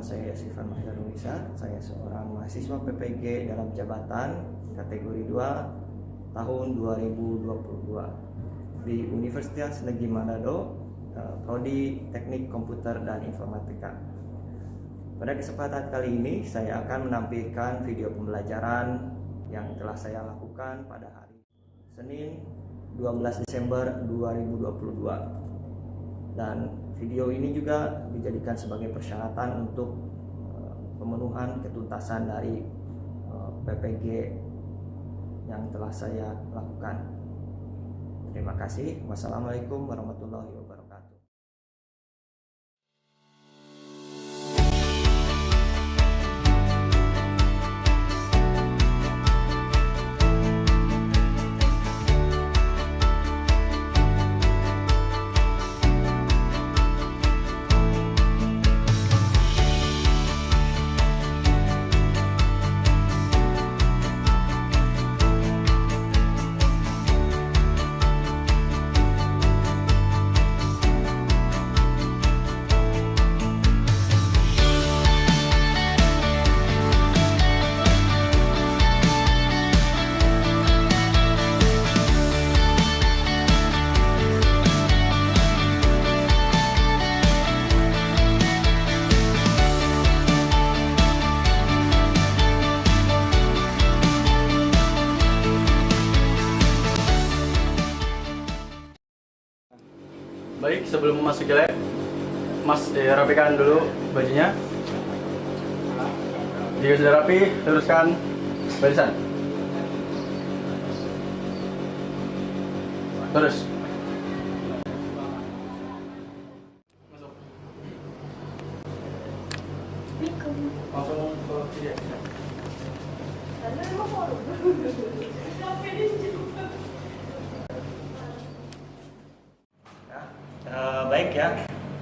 saya Yasifan Mahdarunisa. Saya seorang mahasiswa PPG dalam jabatan kategori 2 tahun 2022 di Universitas Negeri Manado, Prodi Teknik Komputer dan Informatika. Pada kesempatan kali ini saya akan menampilkan video pembelajaran yang telah saya lakukan pada hari Senin 12 Desember 2022. Dan video ini juga dijadikan sebagai persyaratan untuk pemenuhan ketuntasan dari PPG yang telah saya lakukan. Terima kasih. Wassalamualaikum warahmatullahi wabarakatuh. Baik, sebelum memasuki lab, Mas rapikan dulu bajunya. Jika sudah rapi, luruskan barisan. Terus. Masuk. Langsung ke kiri. Baik ya.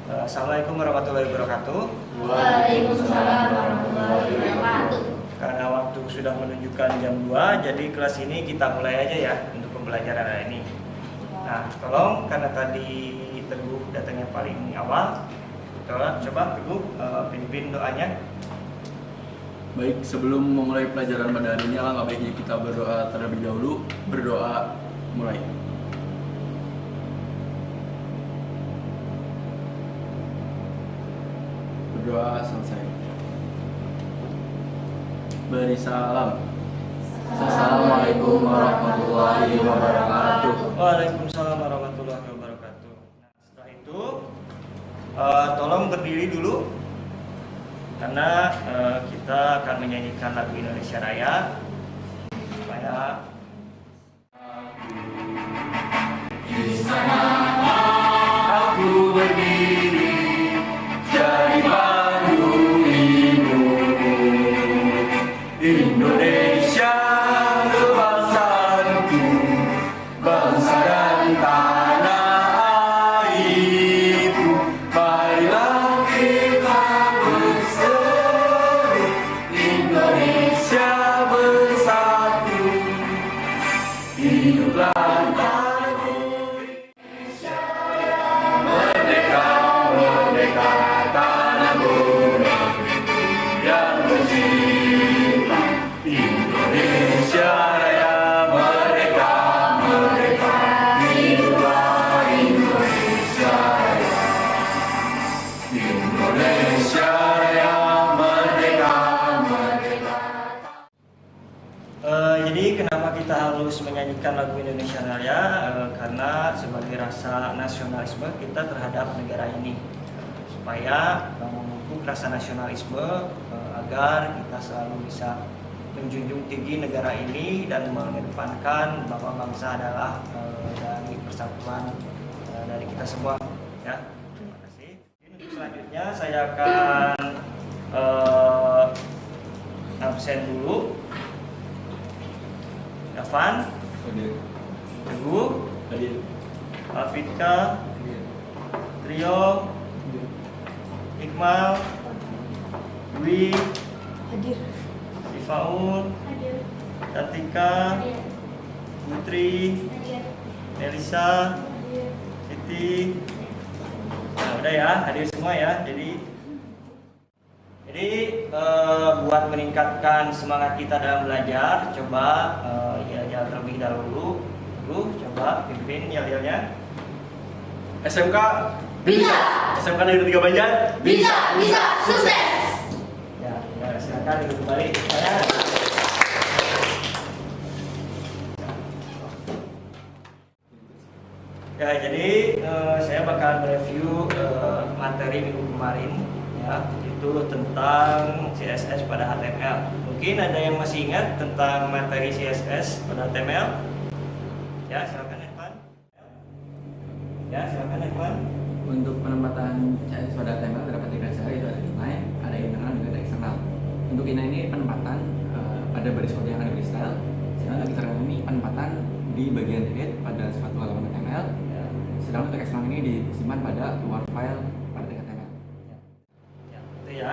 Assalamualaikum warahmatullahi wabarakatuh. Waalaikumsalam warahmatullahi wabarakatuh. Karena waktu sudah menunjukkan jam 2, jadi kelas ini kita mulai aja ya untuk pembelajaran hari ini. Nah, tolong karena tadi Teguh datangnya paling awal, coba Teguh pimpin doanya. Baik, sebelum memulai pelajaran pada hari ini, alangkah baiknya kita berdoa terlebih dahulu. Berdoa mulai. Berdoa selesai. Beri salam. Assalamualaikum warahmatullahi wabarakatuh. Waalaikumsalam warahmatullahi wabarakatuh. Nah, setelah itu tolong berdiri dulu karena kita akan menyanyikan lagu Indonesia Raya supaya di sana aku berdiri jadi batu hidupku, Indonesia kebangsaanku, bangsa dan tanah airku. Marilah kita berseru, Indonesia bersatu, hiduplah tanahku Indonesia merdeka, merdeka tanahku yang tercinta, Indonesia Raya merdeka, merdeka, hiduplah Indonesia Raya, Indonesia Raya merdeka, merdeka. Jadi kenapa kita harus menyanyikan lagu Indonesia Raya? Karena sebagai rasa nasionalisme kita terhadap negara ini, supaya memupuk rasa nasionalisme agar kita selalu bisa menjunjung tinggi negara ini dan mengedepankan bahwa bangsa adalah dari persatuan dari kita semua. Ya, terima kasih. Untuk selanjutnya saya akan absen dulu. Evan, Teguh, Alvika, Trio, Iqmal, Dwi, Ifaun, Tatika, Putri, Melisa, Siti. Nah, udah ya, hadir semua ya. Jadi Jadi buat meningkatkan semangat kita dalam belajar, coba yel-yel terlebih dahulu. Dulu coba pimpin yel-yelnya. SMK Bisa. SMK Negeri 3 Banjar. Bisa, sukses. Ya, silakan duduk kembali. Ya, jadi saya bakal mereview materi minggu kemarin, ya, itu tentang CSS pada HTML. Mungkin ada yang masih ingat tentang materi CSS pada HTML? Ya, silakan Evan. Ya, silakan Evan. Untuk penempatan CSS pada HTML terdapat tiga cara, yaitu ada inline, ada internal, dan ada eksternal. Untuk inline ini penempatan pada baris kode yang ada di style. Sedangkan untuk eksternal ini penempatan di bagian head pada suatu halaman HTML. Sedangkan untuk eksternal ini disimpan pada luar file pada HTML. Ya, itu ya.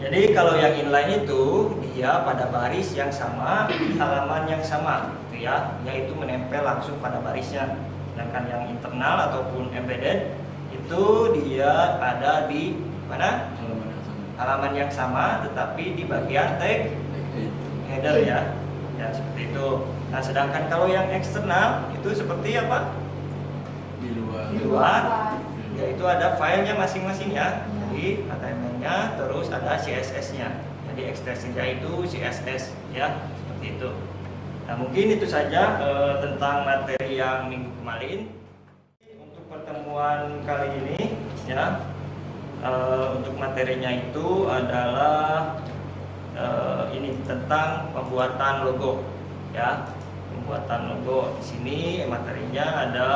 Jadi kalau yang inline itu dia pada baris yang sama di halaman yang sama, gitu ya, yaitu menempel langsung pada barisnya. Sedangkan yang internal ataupun embedded itu dia ada di mana? Halaman yang sama, tetapi di bagian tag header ya. Ya, seperti itu. Nah, sedangkan kalau yang eksternal itu seperti apa? Di luar, yaitu ada filenya masing-masing ya. Jadi HTML-nya, terus ada CSS-nya. Jadi ekstensinya itu CSS ya, seperti itu. Nah, mungkin itu saja tentang materi yang minggu kemarin. Untuk pertemuan kali ini ya, untuk materinya itu adalah ini tentang pembuatan logo ya. Pembuatan logo. Di sini materinya ada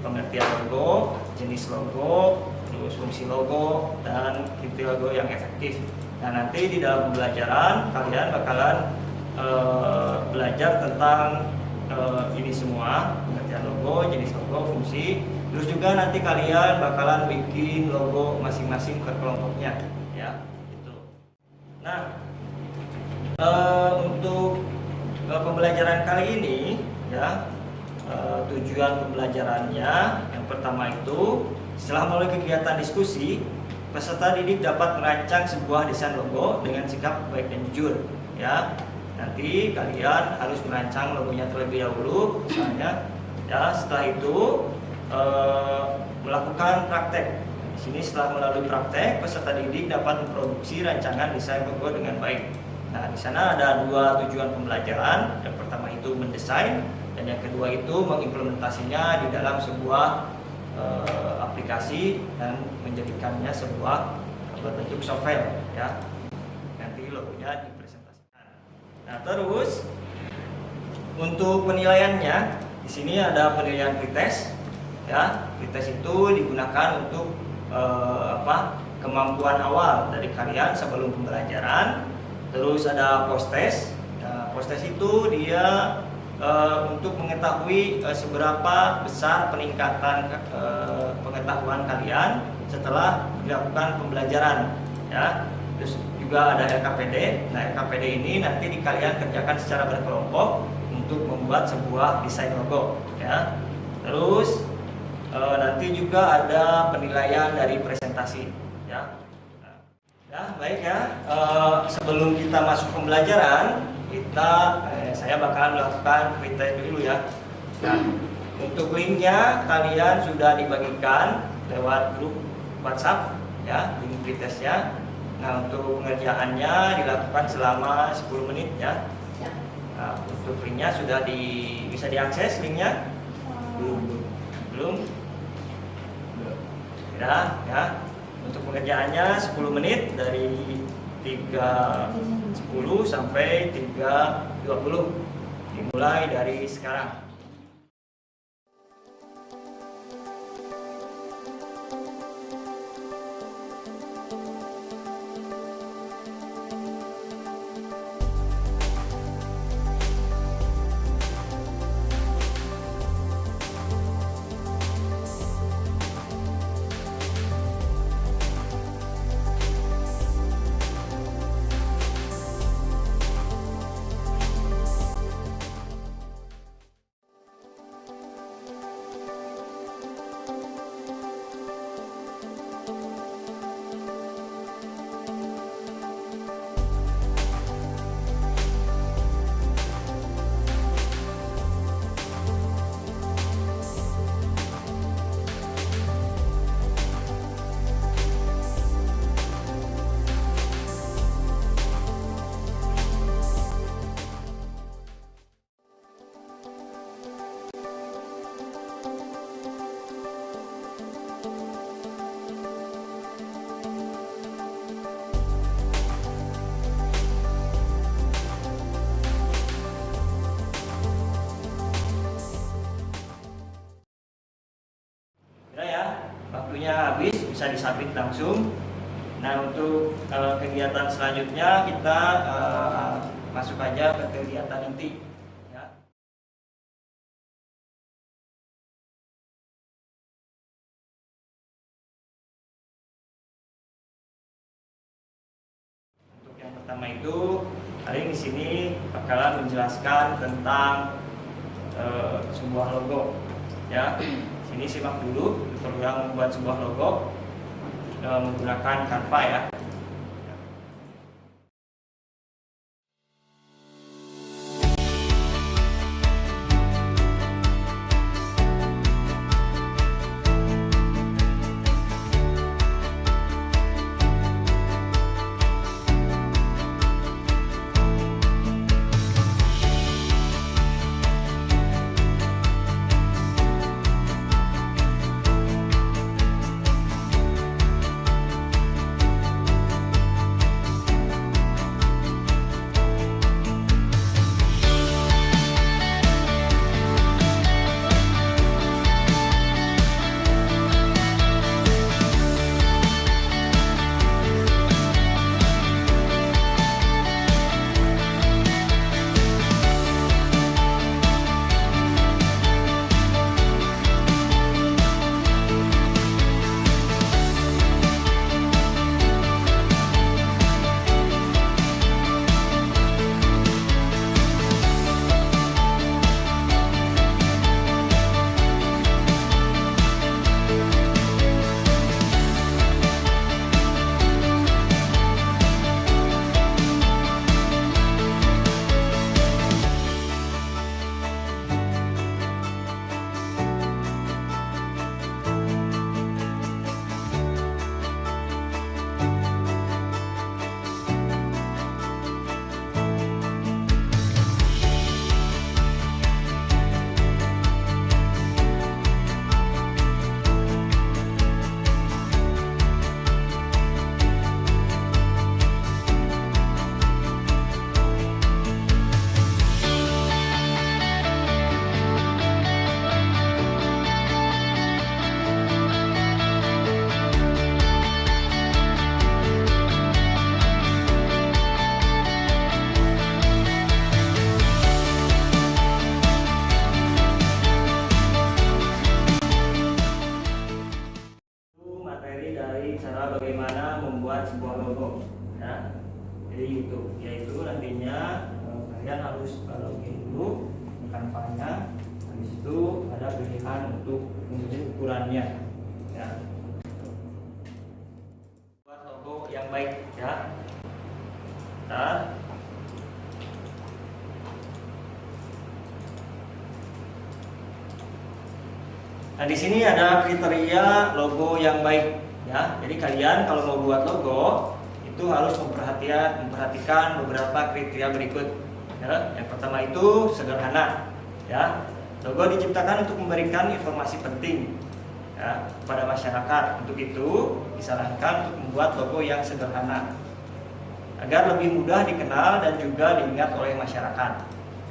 pengertian logo, jenis logo, terus fungsi logo, dan inti logo yang efektif. Nah, nanti di dalam pembelajaran kalian bakalan belajar tentang ini semua, pengertian logo, jenis logo, fungsi. Terus juga nanti kalian bakalan bikin logo masing-masing per kelompoknya ya, gitu. Nah, untuk pembelajaran kali ini ya, tujuan pembelajarannya yang pertama itu setelah melalui kegiatan diskusi, peserta didik dapat merancang sebuah desain logo dengan sikap baik dan jujur ya. Nanti kalian harus merancang logonya terlebih dahulu misalnya ya. Setelah itu melakukan praktek. Di sini setelah melalui praktek, peserta didik dapat memproduksi rancangan desain logo dengan baik. Nah, di sana ada dua tujuan pembelajaran. Yang pertama itu mendesain, dan yang kedua itu mengimplementasinya di dalam sebuah aplikasi dan menjadikannya sebuah bentuk software ya. Nanti logonya dipresentasikan. Nah, terus untuk penilaiannya di sini ada penilaian pretest ya. Pretest itu digunakan untuk kemampuan awal dari kalian sebelum pembelajaran. Terus ada post-test. Nah, post-test itu dia untuk mengetahui seberapa besar peningkatan pengetahuan kalian setelah dilakukan pembelajaran ya. Terus juga ada LKPD. Nah, LKPD ini nanti kalian kerjakan secara berkelompok untuk membuat sebuah desain logo ya. Terus nanti juga ada penilaian dari presentasi ya. Ya, baik ya. Sebelum kita masuk pembelajaran, saya bakalan melakukan pretest dulu ya. Nah, untuk linknya kalian sudah dibagikan lewat grup WhatsApp ya, link pretestnya. Nah, untuk pengerjaannya dilakukan selama 10 menit ya. Nah, untuk linknya sudah bisa diakses linknya? Belum? Ya, ya. Untuk pengerjaannya 10 menit dari 3.10 sampai 3.20, dimulai dari sekarang. waktunya habis bisa disubmit langsung. Nah, untuk kegiatan selanjutnya kita masuk aja ke kegiatan inti ya. Untuk yang pertama itu, paling di sini bakalan menjelaskan tentang sebuah logo ya. Sini simak dulu tutorial membuat sebuah logo menggunakan Canva ya. Cara bagaimana membuat sebuah logo ya. Jadi itu yaitu nantinya kalian harus login dulu di Canva-nya. Habis itu ada pilihan untuk ukurannya ya. Buat logo yang baik ya. Nah, di sini ada kriteria logo yang baik. Ya, jadi kalian kalau mau buat logo itu harus memperhatikan beberapa kriteria berikut. Ya, yang pertama itu sederhana. Ya, logo diciptakan untuk memberikan informasi penting ya, kepada masyarakat. Untuk itu disarankan untuk membuat logo yang sederhana agar lebih mudah dikenal dan juga diingat oleh masyarakat.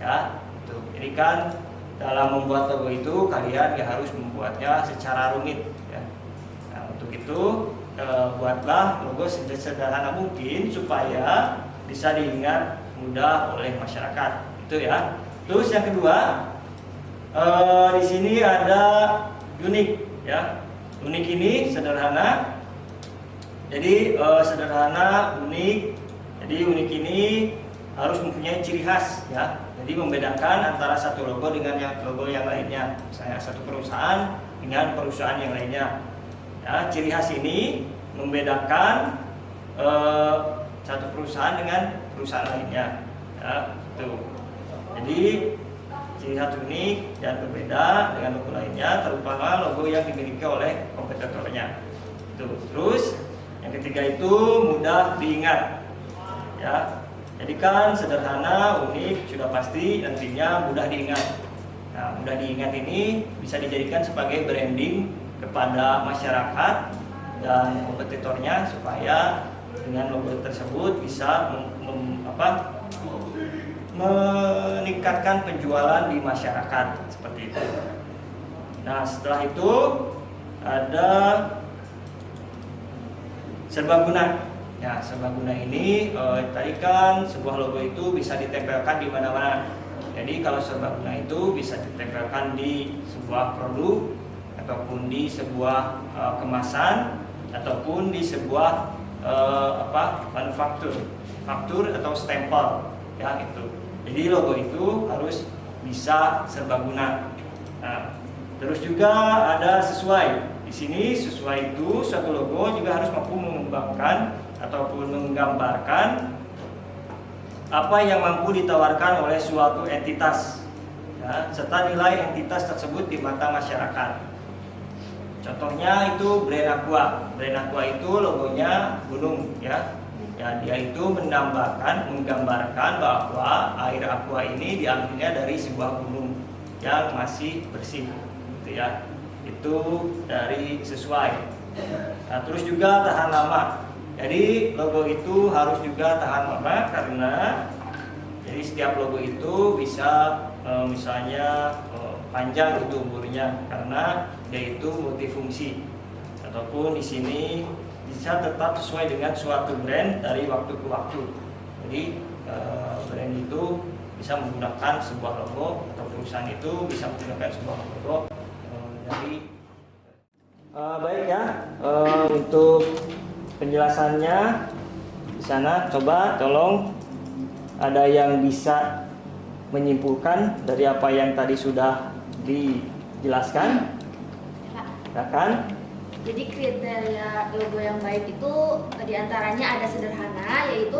Ya, itu. Jadi kan dalam membuat logo itu kalian gak harus membuatnya secara rumit. Ya. Untuk itu buatlah logo sederhana mungkin supaya bisa diingat mudah oleh masyarakat. Itu ya. Terus yang kedua, di sini ada unik ya. Unik ini sederhana. Jadi sederhana, unik. Jadi unik ini harus mempunyai ciri khas ya. Jadi membedakan antara satu logo dengan logo yang lainnya. Misalnya satu perusahaan dengan perusahaan yang lainnya. Ya, ciri khas ini membedakan satu perusahaan dengan perusahaan lainnya. Ya, itu. Jadi ciri khas unik dan berbeda dengan logo lainnya, terutama logo yang dimiliki oleh kompetitornya. Itu. Terus yang ketiga itu mudah diingat. Ya, jadi kan sederhana, unik, sudah pasti nantinya mudah diingat. Nah, mudah diingat ini bisa dijadikan sebagai branding kepada masyarakat dan kompetitornya supaya dengan logo tersebut bisa meningkatkan penjualan di masyarakat seperti itu. Nah, setelah itu ada serbaguna. Ya, serbaguna ini tadi kan sebuah logo itu bisa ditempelkan di mana-mana. Jadi kalau serbaguna itu bisa ditempelkan di sebuah produk ataupun di sebuah kemasan ataupun di sebuah manufaktur, faktur atau stempel, ya itu. Jadi logo itu harus bisa serbaguna. Nah, terus juga ada sesuai. Di sini sesuai itu suatu logo juga harus mampu mengembangkan ataupun menggambarkan apa yang mampu ditawarkan oleh suatu entitas, ya, serta nilai entitas tersebut di mata masyarakat. Contohnya itu brand Aqua. Brand Aqua itu logonya gunung, ya. Ya, dia itu menggambarkan bahwa air Aqua ini diambilnya dari sebuah gunung yang masih bersih, gitu ya. Itu dari sesuai. Nah, terus juga tahan lama. Jadi logo itu harus juga tahan lama karena jadi setiap logo itu bisa misalnya panjang itu umurnya karena dia itu multifungsi ataupun di sini bisa tetap sesuai dengan suatu brand dari waktu ke waktu. Jadi brand itu bisa menggunakan sebuah logo atau perusahaan itu bisa menggunakan sebuah logo dari baik ya, untuk penjelasannya di sana coba tolong ada yang bisa menyimpulkan dari apa yang tadi sudah dijelaskan, ya kan? Jadi kriteria logo yang baik itu diantaranya ada sederhana, yaitu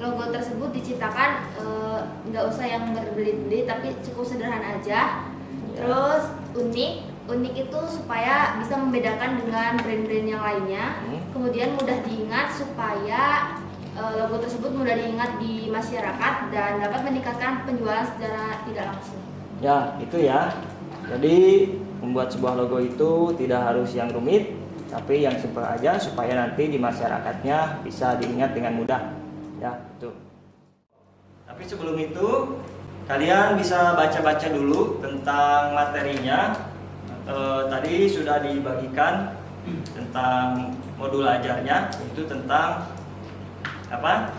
logo tersebut diciptakan nggak usah yang berbelit-belit tapi cukup sederhana aja. Terus unik itu supaya bisa membedakan dengan brand-brand yang lainnya. Kemudian mudah diingat supaya logo tersebut mudah diingat di masyarakat dan dapat meningkatkan penjualan secara tidak langsung. Ya, itu ya. Jadi membuat sebuah logo itu tidak harus yang rumit, tapi yang simpel aja supaya nanti di masyarakatnya bisa diingat dengan mudah. Ya, itu. Tapi sebelum itu kalian bisa baca-baca dulu tentang materinya. Tadi sudah dibagikan tentang modul ajarnya, itu tentang apa?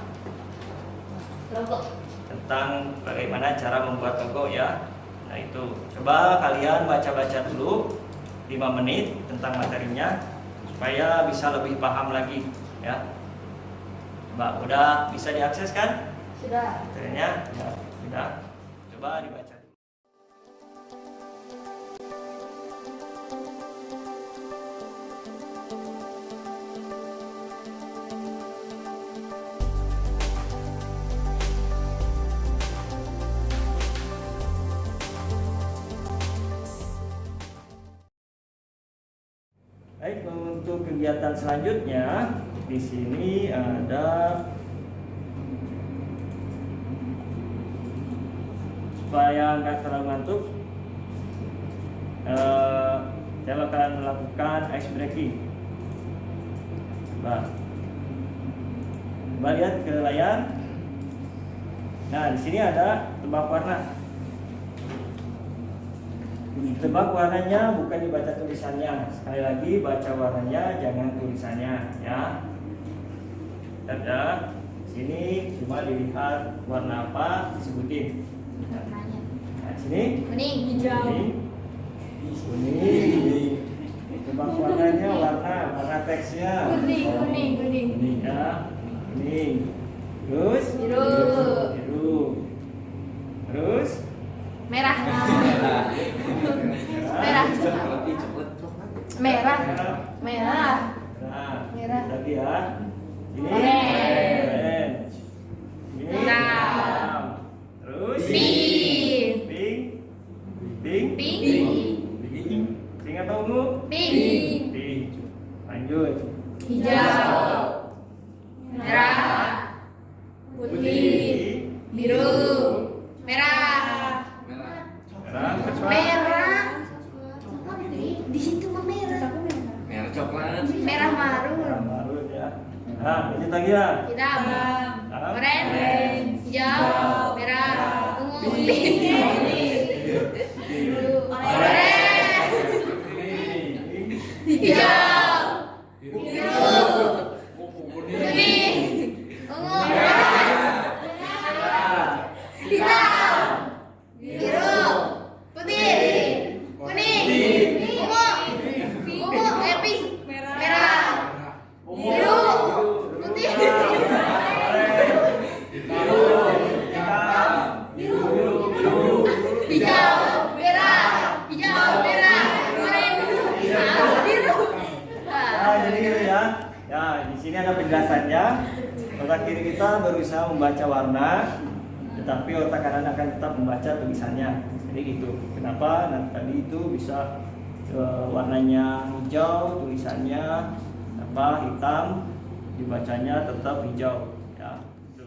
Logo. Tentang bagaimana cara membuat logo ya. Nah itu, coba kalian baca-baca dulu 5 menit tentang materinya supaya bisa lebih paham lagi ya. Coba udah bisa diakses kan? Sudah. Materinya ya, sudah. Coba dibaca. Baik, untuk kegiatan selanjutnya di sini ada supaya nggak terlalu ngantuk, saya bakalan melakukan ice breaking. Coba lihat ke layar. Nah, di sini ada tebak warna. Tebak warnanya bukan dibaca tulisannya. Sekali lagi baca warnanya, jangan tulisannya ya. Ada sini cuma dilihat warna apa disebutin. Warnanya. Nah, sini Kuning, hijau. Kuning. Tebak warnanya, warna teksnya. Kuning. Ya. Kuning. Terus Biru. Terus Merah. Merah. Nah, Merah. lagi ya. Ini Orange. Ini Hitam. Terus Pink. Pink. Pink atau ungu? Pink. Pink. Lanjut. Hijau. Merah. Putih. Biru. Merah. Merah. Merah. Di situ mah merah. Merah coklat. Merah marun. Marun ya. Nah, lanjut lagi ya. Hitam. Orange. Hijau. Merah. Ungu. Biru. Orange. Hijau. Biru. otak kiri kita berusaha membaca warna, tetapi otak kanan akan tetap membaca tulisannya. Jadi gitu. Kenapa? Nah, tadi itu bisa warnanya hijau, tulisannya hitam, dibacanya tetap hijau. Ya, gitu.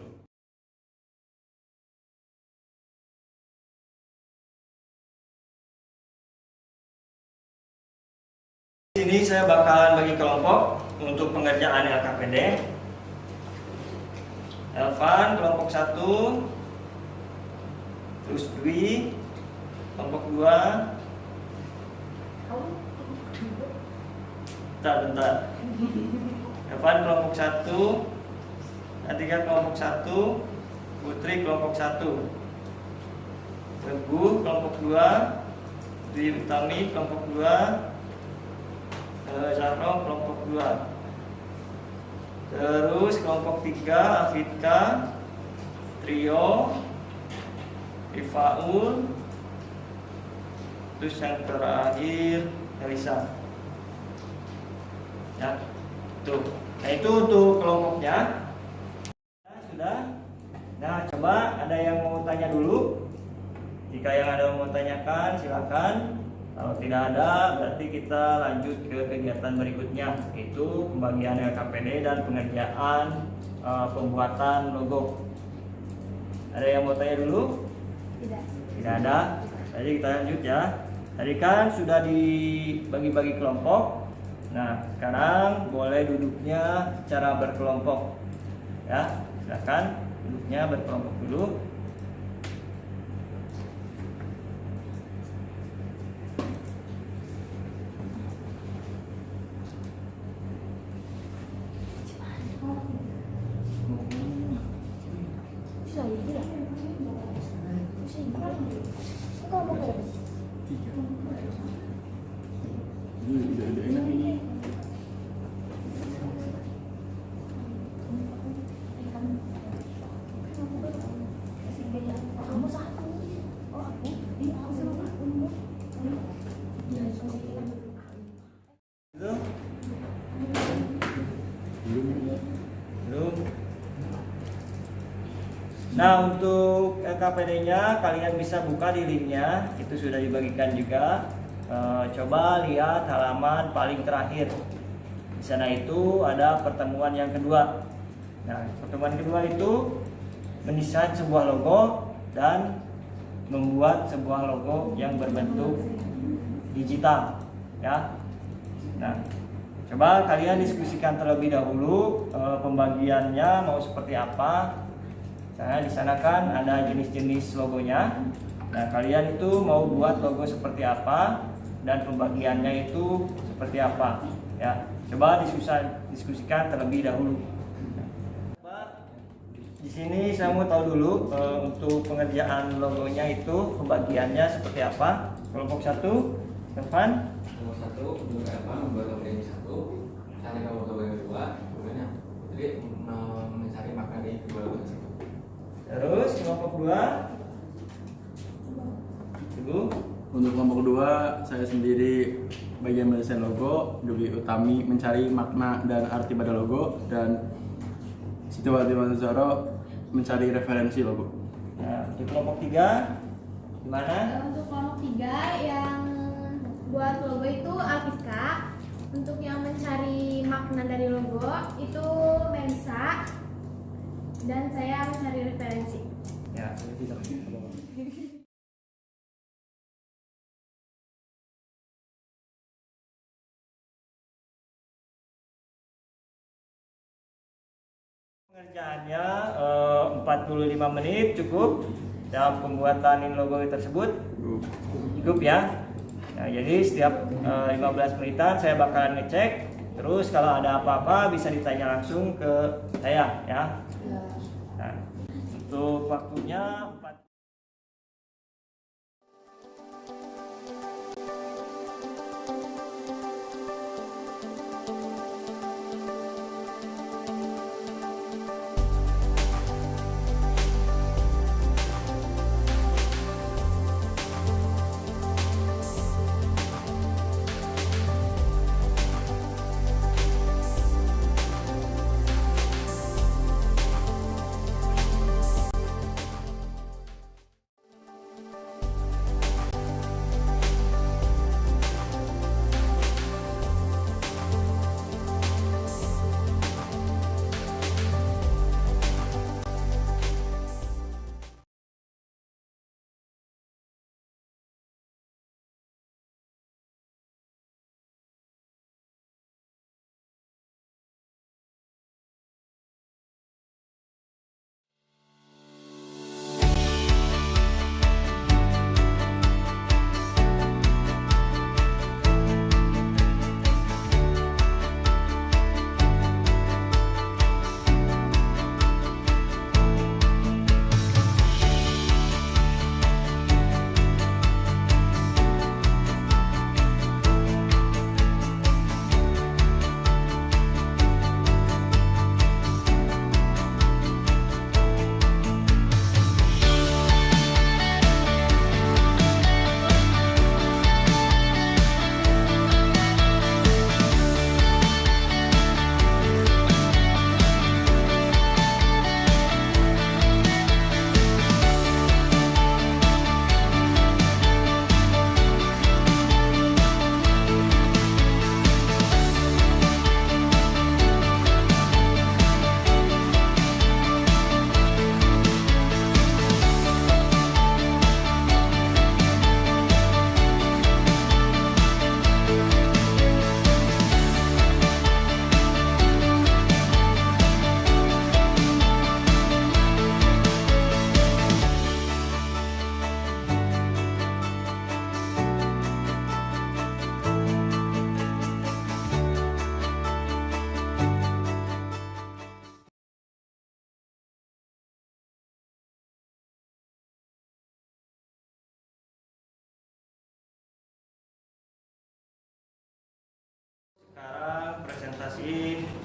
Ini saya bakalan bagi kelompok untuk pengerjaan LKPD. Elvan kelompok 1, terus Dwi kelompok 2. Bentar. Evan kelompok 1, Atika kelompok 1, Putri kelompok 1, Teguh kelompok 2, Dwi Utami kelompok 2, Zahro kelompok 2. Terus kelompok 3, Afidka, Trio, Rifaul, terus yang terakhir Elisa. Ya, tuh. Nah itu untuk kelompoknya. Nah, sudah. Nah coba ada yang mau tanya dulu. Jika yang ada yang mau tanyakan silakan. Kalau tidak ada berarti kita lanjut ke kegiatan berikutnya, yaitu pembagian LKPD dan pengerjaan pembuatan logo. Ada yang mau tanya dulu? Tidak. Tidak ada. Jadi kita lanjut ya. Tadi kan sudah dibagi-bagi kelompok. Nah, sekarang boleh duduknya secara berkelompok. Ya, silakan duduknya berkelompok dulu. Belum. Nah, untuk LKPD-nya kalian bisa buka di linknya, itu sudah dibagikan juga. Coba lihat halaman paling terakhir. Di sana itu ada pertemuan yang kedua. Nah, pertemuan kedua itu mendesain sebuah logo dan membuat sebuah logo yang berbentuk digital, ya. Nah, coba kalian diskusikan terlebih dahulu pembagiannya mau seperti apa. Nah, di sana kan ada jenis-jenis logonya. Nah, kalian itu mau buat logo seperti apa dan pembagiannya itu seperti apa, ya. Coba diskusikan terlebih dahulu. Di sini saya mau tahu dulu untuk pengerjaan logonya itu pembagiannya seperti apa. Kelompok 1, Evan. Kelompok 1 untuk Evan membuat logo yang 1, saya kelompok logo yang 2, kemudian yang Putri mencari makna dari kedua logo tersebut. Terus kelompok 2, Ibu. Untuk kelompok 2, saya sendiri bagian mendesain logo, Dwi Utami mencari makna dan arti pada logo, dan Sitiwati Manzaro mencari referensi logo. Nah, untuk kelompok 3 gimana? Untuk kelompok 3 yang buat logo itu Alvika. Untuk yang mencari makna dari logo itu Melisa. Dan saya mencari referensi. Ya, pengerjaannya 45 menit cukup dalam pembuatan logo tersebut. Cukup ya. Nah, jadi setiap 15 menitan saya bakalan ngecek. Terus kalau ada apa-apa bisa ditanya langsung ke saya ya. Nah, untuk waktunya 4.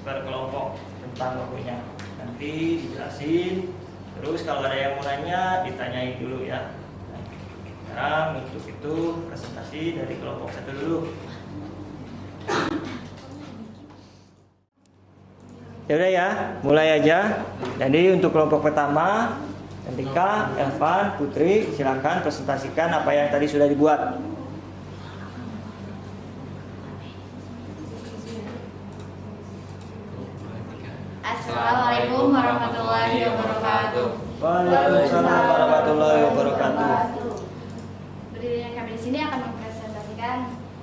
per kelompok tentang logonya. Nanti dijelasin. Terus kalau ada yang mau nanya ditanyai dulu ya. Sekarang untuk itu presentasi dari kelompok 1 dulu. Ya udah ya, mulai aja. Jadi untuk kelompok pertama, Tika, Elvan, Putri, silakan presentasikan apa yang tadi sudah dibuat. Assalamualaikum warahmatullahi wabarakatuh. Waalaikumsalam warahmatullahi wabarakatuh. Berdirinya kami di sini akan mempresentasikan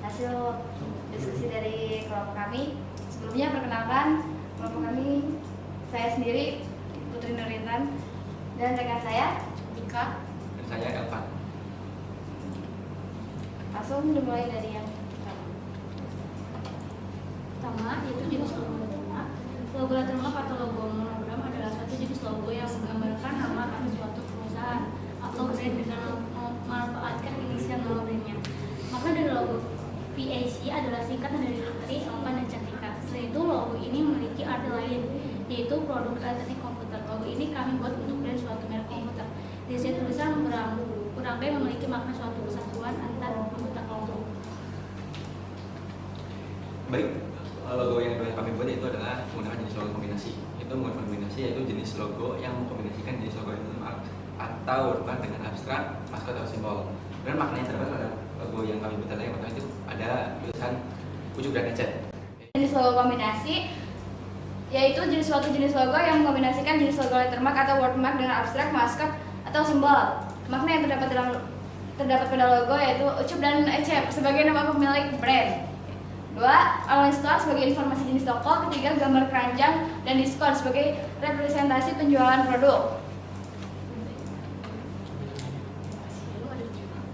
hasil diskusi dari kelompok kami. Sebelumnya perkenalkan kelompok kami, saya sendiri Putri Nurintan dan rekan saya Tika. Dan saya Elvan. Langsung dimulai dari yang pertama, yaitu jenis logo lettermark. Logo lettermark atau logo monogram adalah suatu jenis logo yang menggambarkan nama atau suatu perusahaan atau brand dengan memanfaatkan inisial nama brandnya. Maka dari logo PAC adalah singkatan dari Putri, Elvan, dan Cantika. Selain itu, logo ini memiliki arti lain, yaitu produk elektronik komputer. Logo ini kami buat untuk brand suatu merek komputer. Di sini tulisan kurang lebih memiliki makna suatu kesatuan antar komputer kelompok. Baik, logo yang kami buat itu adalah menggunakan jenis logo kombinasi. Itu menggunakan kombinasi yaitu jenis logo yang mengkombinasikan jenis logo lettermark atau wordmark dengan abstrak, maskot atau simbol. Dan makna yang terdapat pada logo yang kami buat adalah yang pertama itu ada tulisan Ucup dan Ecet. jenis logo kombinasi, yaitu suatu jenis logo yang mengkombinasikan jenis logo lettermark atau wordmark dengan abstrak, maskot atau simbol. Makna yang terdapat pada logo yaitu Ucup dan Ecep sebagai nama pemilik brand. 2. Online store sebagai informasi jenis toko. 3. Gambar keranjang dan diskon sebagai representasi penjualan produk.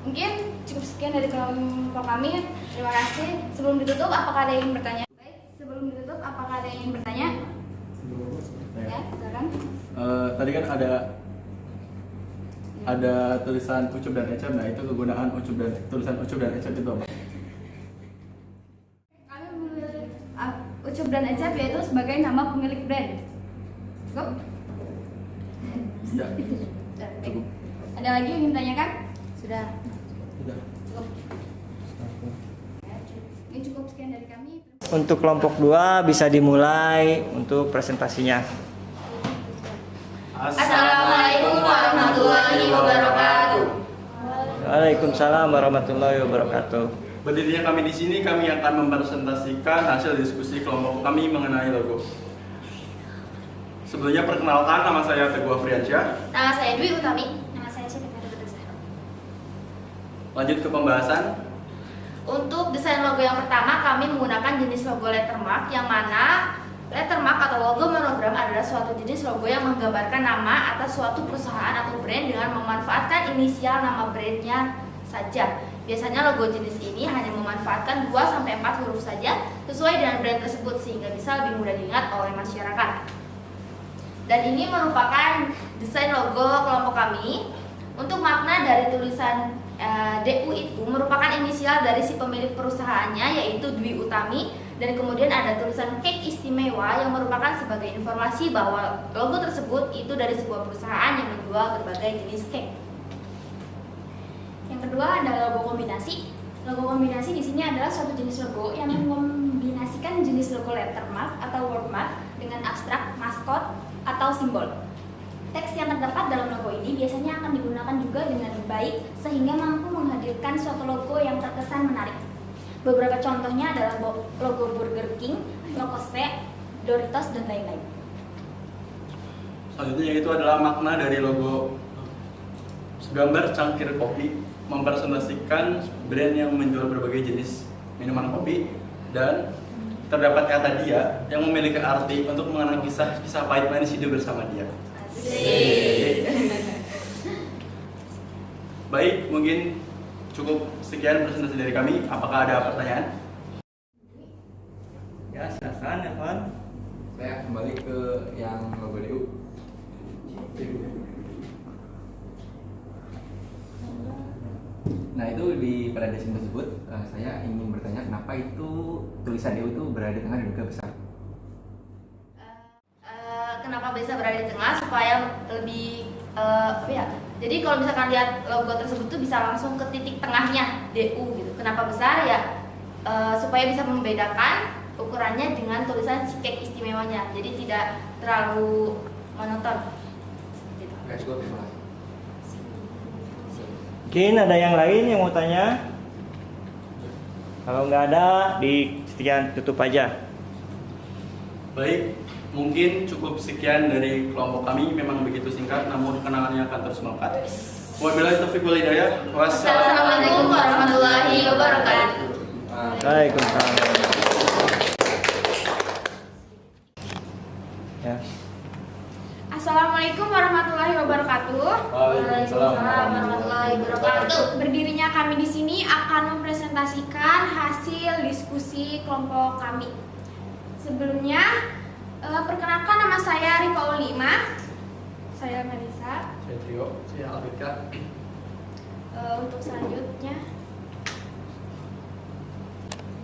Mungkin cukup sekian dari kelompok kami. Terima kasih. Sebelum ditutup, apakah ada yang ingin bertanya? Baik, sebelum ditutup, apakah ada yang ingin bertanya? Ya, silakan. Tadi kan ada tulisan Ucup dan Ecep. Nah, itu kegunaan tulisan Ucup dan Ecep itu apa? Kami memilih Ucup dan Ecep yaitu sebagai nama pemilik brand. Cukup? Ya. Cukup. Ada lagi yang ingin ditanyakan? Sudah. Sudah. Cukup. Ini cukup sekian dari kami. Untuk kelompok 2 bisa dimulai untuk presentasinya. Assalamualaikum warahmatullahi wabarakatuh. Waalaikumsalam warahmatullahi wabarakatuh. Berdirinya kami di sini, kami akan mempresentasikan hasil diskusi kelompok kami mengenai logo. Sebelumnya perkenalkan, nama saya Teguh Afriansyah. Nama saya Dwi Utami. Nama saya Cantika Dudesa. Lanjut ke pembahasan. Untuk desain logo yang pertama, kami menggunakan jenis logo lettermark, yang mana lettermark atau logo monogram adalah suatu jenis logo yang menggambarkan nama atas suatu perusahaan atau brand dengan memanfaatkan inisial nama brandnya saja. Biasanya logo jenis ini hanya memanfaatkan 2-4 huruf saja sesuai dengan brand tersebut sehingga bisa lebih mudah diingat oleh masyarakat. Dan ini merupakan desain logo kelompok kami. Untuk makna dari tulisan DU itu merupakan inisial dari si pemilik perusahaannya yaitu Dwi Utami, dan kemudian ada tulisan cake istimewa yang merupakan sebagai informasi bahwa logo tersebut itu dari sebuah perusahaan yang menjual berbagai jenis cake. Yang kedua ada logo kombinasi. Logo kombinasi di sini adalah suatu jenis logo yang mengkombinasikan jenis logo lettermark atau wordmark dengan abstrak, maskot atau simbol. Teks yang terdapat dalam logo ini biasanya akan digunakan juga dengan baik sehingga mampu menghadirkan suatu logo yang terkesan menarik. Beberapa contohnya adalah logo Burger King, Lacoste, Doritos, dan lain-lain. Selanjutnya yaitu adalah makna dari logo. Gambar cangkir kopi mempresentasikan brand yang menjual berbagai jenis minuman kopi, dan terdapat kata dia yang memiliki arti untuk mengenang kisah pahit manis hidup bersama dia. Baik, mungkin cukup sekian presentasi dari kami. Apakah ada pertanyaan? Ya, silakan Evan. Saya kembali ke yang logo DU. Nah, itu pada desain tersebut saya ingin bertanya kenapa itu tulisan DU itu berada di tengah dan juga besar. supaya lebih apa ya? Jadi kalau misalkan lihat logo tersebut tuh bisa langsung ke titik tengahnya DU gitu. Kenapa besar ya? Supaya bisa membedakan ukurannya dengan tulisan si cake istimewanya. Jadi tidak terlalu monoton. Gitu. Guys, gue terima kasih. Mungkin ada yang lain yang mau tanya? Kalau nggak ada, di sekian tutup aja. Baik, mungkin cukup sekian dari kelompok kami. Memang begitu singkat, namun kenangannya akan terus melekat. Wabillahi taufiq wal hidayah. Wassalamualaikum warahmatullahi wabarakatuh. Waalaikumsalam. Ya. Assalamualaikum warahmatullahi wabarakatuh. Waalaikumsalam warahmatullahi wabarakatuh. Berdirinya kami di sini akan mempresentasikan hasil diskusi kelompok kami. Sebelumnya, perkenalkan nama saya Rifa Ulima. Saya Marisa. Saya Trio, saya Alvika. Untuk selanjutnya,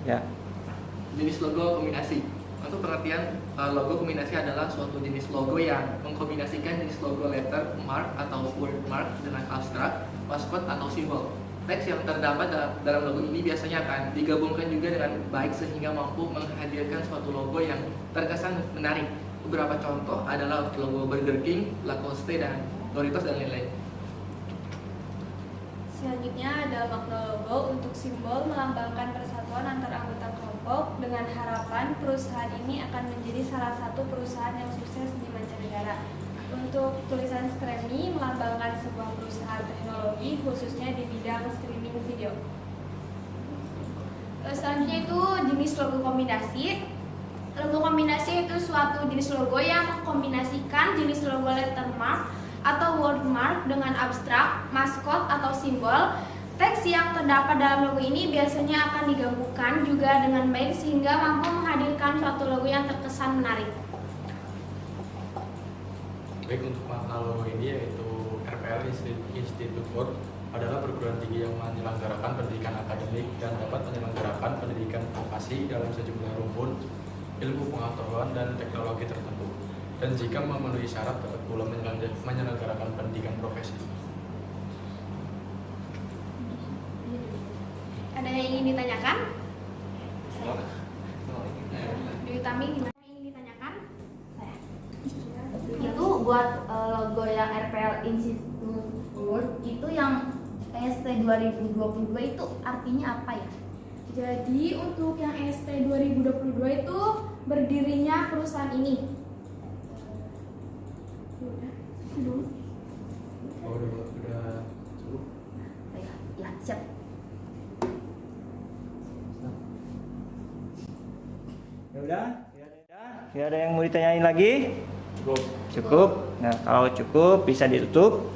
Ya. Jenis logo kombinasi. Untuk pengertian, logo kombinasi adalah suatu jenis logo yang mengkombinasikan jenis logo letter mark atau word mark dengan abstrak, maskot atau simbol. Teks yang terdapat dalam logo ini biasanya akan digabungkan juga dengan baik sehingga mampu menghadirkan suatu logo yang terkesan menarik. Beberapa contoh adalah logo Burger King, Lacoste, dan Doritos, dan lain-lain. selanjutnya ada makna logo. Untuk simbol melambangkan persatuan antar anggota kelompok dengan harapan perusahaan ini akan menjadi salah satu perusahaan yang sukses di mancanegara. Untuk tulisan Scremi melambangkan sebuah perusahaan teknologi khususnya di bidang streaming video. Selanjutnya itu jenis logo kombinasi. Logo kombinasi itu suatu jenis logo yang mengkombinasikan jenis logo lettermark atau wordmark dengan abstrak, maskot atau simbol. Teks yang terdapat dalam logo ini biasanya akan digabungkan juga dengan baik sehingga mampu menghadirkan suatu logo yang terkesan menarik. Baik, untuk makna logo ini yaitu RPL Institute Board adalah perguruan tinggi yang menyelenggarakan pendidikan akademik dan dapat menyelenggarakan pendidikan vokasi dalam sejumlah rumpun ilmu pengetahuan dan teknologi tertentu, dan jika memenuhi syarat dapat pula menyelenggarakan pendidikan profesi. Ada yang ingin ditanyakan? Dewi Tami, gimana yang ingin ditanyakan? Itu buat logo yang RPL Institute Award itu yang ST 2022 itu artinya apa ya? Jadi untuk yang ST 2022 itu berdirinya perusahaan ini. Oh, udah cukup. Ya, siap. Ya udah, tidak ada yang mau ditanyain lagi? Cukup. Nah, kalau cukup bisa ditutup.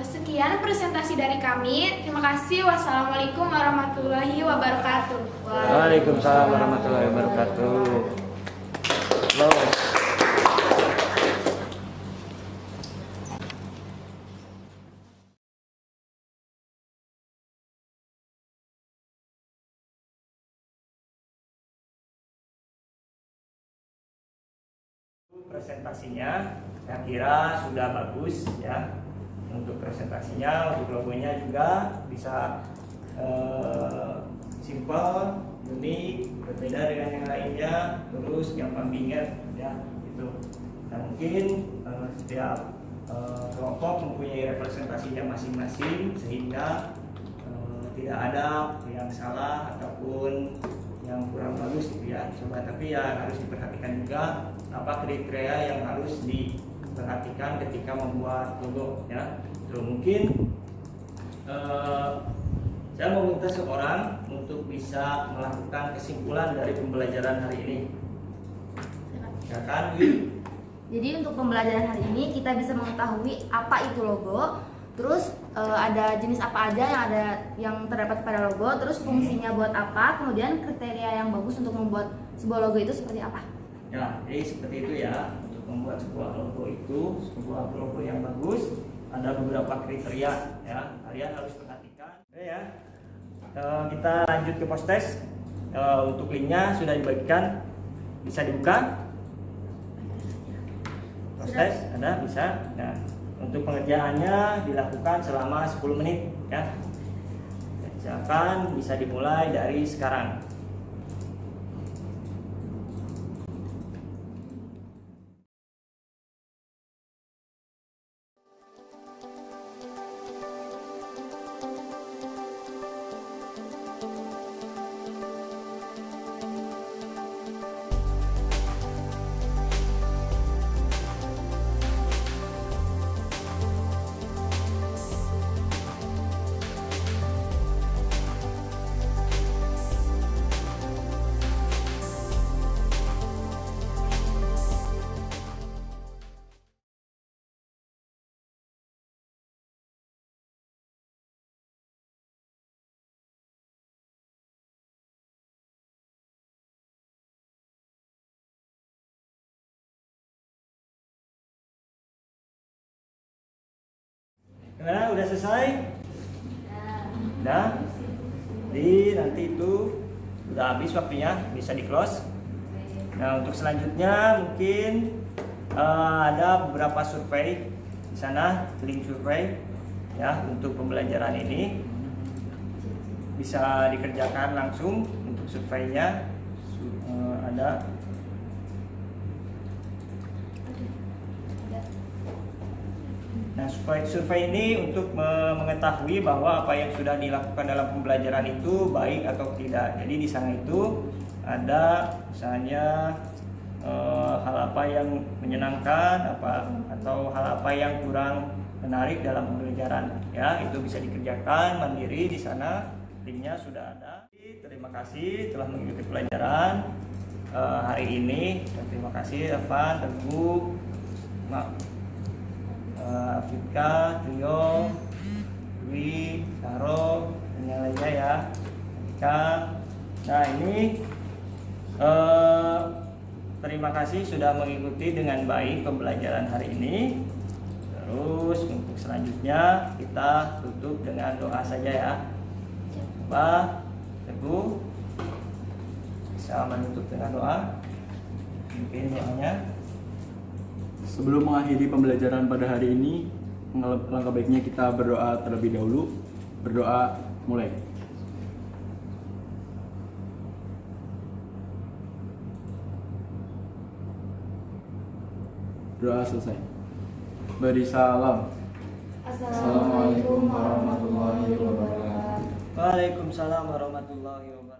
Sekian presentasi dari kami. Terima kasih. Wassalamualaikum warahmatullahi wabarakatuh. Waalaikumsalam warahmatullahi wabarakatuh. Close. Presentasinya saya kira sudah bagus ya. Untuk presentasinya, untuk logonya juga bisa simple, unik, berbeda dengan yang lainnya, terus gampang diingat ya gitu. Nah, mungkin setiap kelompok mempunyai representasinya masing-masing sehingga tidak ada yang salah ataupun yang kurang bagus gitu ya. Coba tapi ya harus diperhatikan juga apa kriteria yang harus diperhatikan ketika membuat logo ya. Terus mungkin saya mau minta seorang untuk bisa melakukan kesimpulan dari pembelajaran hari ini. Silakan. Jadi untuk pembelajaran hari ini kita bisa mengetahui apa itu logo, terus ada jenis apa aja yang terdapat pada logo, terus fungsinya buat apa, kemudian kriteria yang bagus untuk membuat sebuah logo itu seperti apa. Ya, jadi seperti itu ya. Untuk membuat sebuah logo itu, sebuah logo yang bagus, ada beberapa kriteria ya. Kalian harus perhatikan. Oke ya. Kita lanjut ke post test. Untuk linknya sudah dibagikan, bisa dibuka. Proses ada bisa. Nah, untuk pengerjaannya dilakukan selama 10 menit ya. Silakan bisa dimulai dari sekarang. Nah, udah selesai? Udah? Jadi nanti itu udah habis waktunya, bisa di close. Nah, untuk selanjutnya mungkin ada beberapa survei di sana, link survei ya untuk pembelajaran ini bisa dikerjakan langsung untuk surveinya. Ada Nah, survei ini untuk mengetahui bahwa apa yang sudah dilakukan dalam pembelajaran itu baik atau tidak. Jadi di sana itu ada misalnya hal apa yang menyenangkan atau hal apa yang kurang menarik dalam pembelajaran. Ya, itu bisa dikerjakan mandiri di sana. Linknya sudah ada. Terima kasih telah mengikuti pelajaran hari ini. Terima kasih Evan, Teguh, Afika, Trio, Dwi, Saro, dan yang lainnya ya. Afika. Nah, ini terima kasih sudah mengikuti dengan baik pembelajaran hari ini. Terus untuk selanjutnya kita tutup dengan doa saja ya. Pak Teguh bisa menutup dengan doa. Mungkin doanya. Sebelum mengakhiri pembelajaran pada hari ini, langkah baiknya kita berdoa terlebih dahulu. Berdoa mulai. Doa selesai. Beri salam. Assalamualaikum warahmatullahi wabarakatuh. Waalaikumsalam warahmatullahi wabarakatuh.